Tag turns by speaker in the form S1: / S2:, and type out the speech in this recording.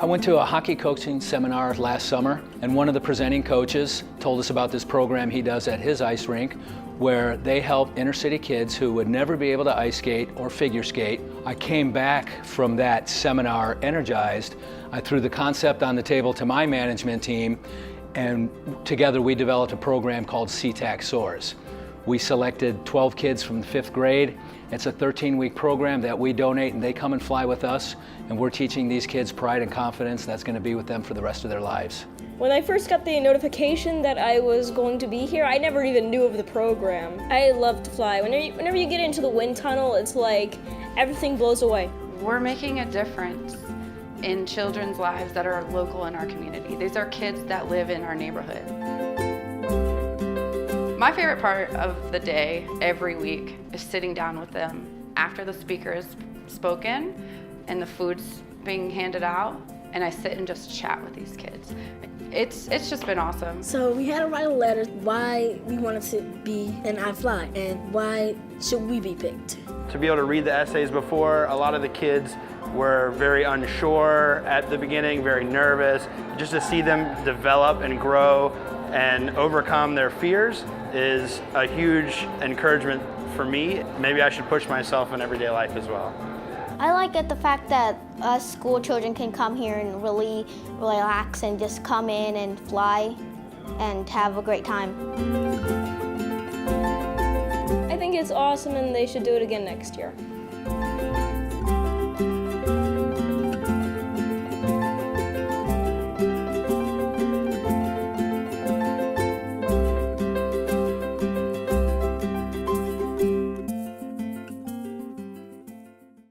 S1: went to a hockey coaching seminar last summer, and one of the presenting coaches told us about this program he does at his ice rink where they help inner city kids who would never be able to ice skate or figure skate. I came back from that seminar energized. I threw the concept on the table to my management team, and together we developed a program called SeaTack Soars. We selected 12 kids from the 5th grade. It's a 13-week program that we donate and they come and fly with us, and we're teaching these kids pride and confidence that's going to be with them for the rest of their lives.
S2: When I first got the notification that I was going to be here, I never even knew of the program. I love to fly. Whenever you get into the wind tunnel, it's like everything blows away.
S3: We're making a difference in children's lives that are local in our community. These are kids that live in our neighborhood. My favorite part of the day every week is sitting down with them after the speaker is spoken and the food's being handed out, and I sit and just chat with these kids. It's just been awesome.
S4: So we had to write a letter why we wanted to be in iFly and why should we be picked.
S5: To be able to read the essays before, a lot of the kids were very unsure at the beginning, very nervous. Just to see them develop and grow and overcome their fears is a huge encouragement for me. Maybe I should push myself in everyday life as well.
S6: I like it the fact that us school children can come here and really relax and just come in and fly and have a great time.
S2: I think it's awesome and they should do it again next year.